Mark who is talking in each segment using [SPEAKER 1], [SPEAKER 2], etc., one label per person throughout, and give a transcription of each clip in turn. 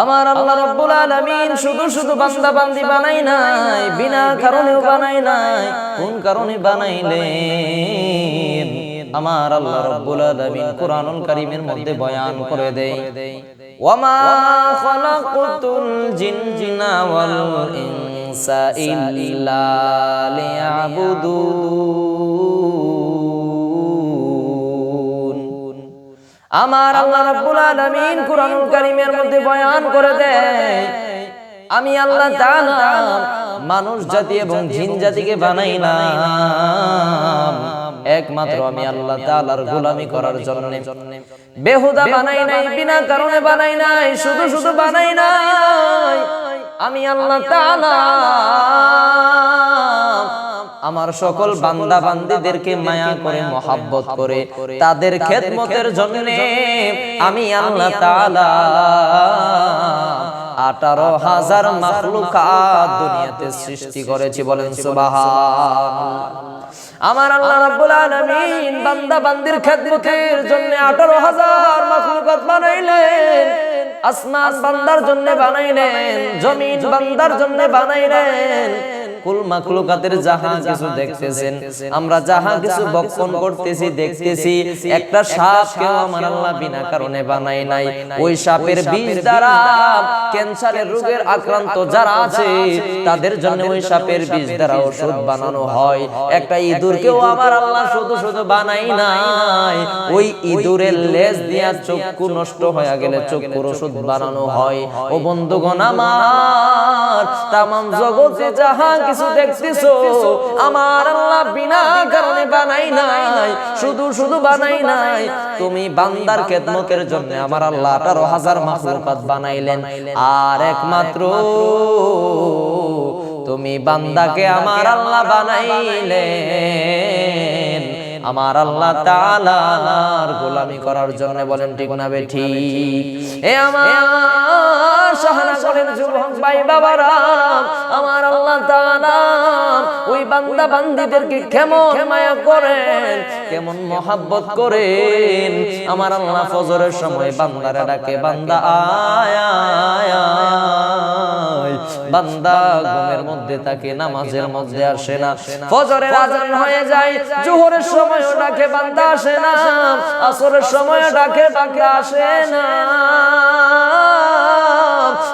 [SPEAKER 1] আমার আল্লাহ রাব্বুল আলামিন শুধু শুধু বান্দা বান্দি বানাই নাই, বিনা কারণেও বানাই নাই। কোন কারণে বানাইলেন? আমার আল্লাহ রাব্বুল আলামিন কুরআনুল কারীমের মধ্যে বয়ান করে দেয়, ওয়ামা খালাকুতুল জিন্না ওয়াল ইনসা ইল্লা লিয়াবুদুন। আমার আল্লাহ রাব্বুল আলামিন কুরআনুল কারীমের মধ্যে বয়ান করে দেয়, আমি আল্লাহ তাআলা মানুষ জাতি এবং জিন জাতিকে বানাইলাম একমাত্র আমি আল্লাহ তাআলার গোলামি করার জন্য। বেহুদা বানাই নাই, বিনা কারণে বানাই নাই, শুধু শুধু বানাই নাই। আমি আল্লাহ তাআলা আমার সকল বান্দা বান্দীদেরকে মায়া করে মহব্বত করে তাদের খেদমতের জন্য আমি আল্লাহ তাআলা 18,000 মাখলুকাত দুনিয়াতে সৃষ্টি করেছি। বলেন সুবহানাল্লাহ। আমার আল্লাহ রাব্বুল আলামিন বান্দা বান্দির খেদমতের জন্য 18,000 মাখলুকাত বানাইলেন। আসমান বান্দার জন্য বানাইলেন, জমিন বান্দার জন্য বানাইলেন। কুল মাখলুকাতের যাহা কিছু দেখতেছেন, আমরা যাহা কিছু বক্ষণ করতেছি দেখতেছি, একটা সাপকেও আমার আল্লাহ বিনা কারণে বানাই নাই। ওই সাপের বিষ দ্বারা ক্যান্সারের রোগের আক্রান্ত যারা আছে তাদের জন্য ওই সাপের বিষ দ্বারা ওষুধ বানানো হয়। একটা ইঁদুরকেও আমার আল্লাহ শুধু শুধু বানাই নাই, ওই ইঁদুরের লেজ দিয়া চক্ষু নষ্ট হয়ে গেলে চক্ষুর ওষুধ বানানো হয়। ও বন্ধুগণ আমার, তামাম জগতে যাহা কিছু দেখতেছো আমার আল্লাহ বিনা কারণে বানাই নাই, শুধু শুধু বানাই নাই। তুমি বান্দার খেদমতের জন্য আমার আল্লাহ 18,000 মাখলুকাত বানাইলেন। আর একমাত্র তুমি বান্দাকে আমার আল্লাহ বানাইলেন আমার আল্লাহ তাআলার গোলামি করার জন্য। বলেন ঠিক না বেঠিক? এ আমার শাহনাগরের যুবক ভাই বাবারা, আমার আল্লাহ তাআলা ওই বান্দা বান্দীদেরকে কেমন মায়া করেন, কেমন মহব্বত করেন। আমার আল্লাহ ফজরের সময় বান্দারে ডাকে, বান্দা আয় আয় আয়। বান্দা ঘুমের মধ্যে থাকে, নামাজের মধ্যে আসে না। ফজরের আযান হয়ে যায়, জোহরের সময়ও ডাকে, বান্দা আসে না। আসরের সময়ও ডাকে, বান্দা আসে না।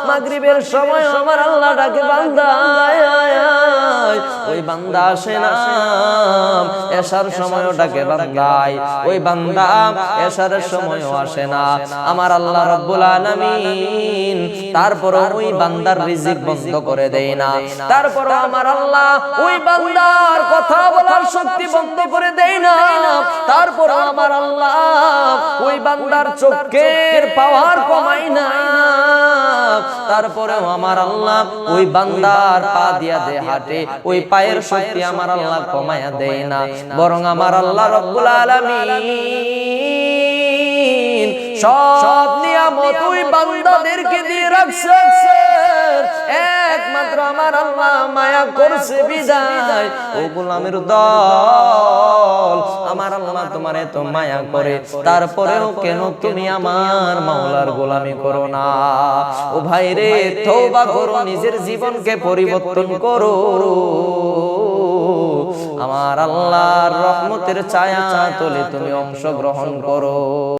[SPEAKER 1] মাগরিবের সময় আমার আল্লাহ ডাকে, বান্দা আয় আয় আয়। ওই বান্দা আসে না। এশার সময়ও ডাকে, বান্দা আয়। ওই বান্দা এশারের সময়ও আসে না। আমার আল্লাহ রাব্বুল আলামিন তারপরও ওই বান্দার রিজিক বন্ধ করে দেয় না। তারপরও আমার আল্লাহ ওই বান্দার কথা বলার শক্তি বন্ধ করে দেয় না। তারপরও আমার আল্লাহ ওই বান্দার চোখের পাওয়ার কমায় না। তারপরেও আমার আল্লাহ ওই বান্দার পা দিয়া দে হাঁটে, ওই পায়ের শক্তি আমার আল্লাহ কমায়া দেয় না। বরং আমার আল্লাহ রাব্বুল আলামিন সব নিয়ামত ওই বান্দাদেরকে দিয়ে রাখছে। একমাত্র আমার আল্লাহ মায়া করছে বিদায়। ও গোলামের দল, আমার আল্লাহ তোমার এত মায়া করে, তারপরেও কেন তুমি আমার মাওলার গোলামি করো না? ও ভাই রে, তওবা করো, নিজের জীবনকে পরিবর্তন করো। আমার আল্লাহর রহমতের ছায়া তলে তুমি অংশগ্রহণ করো।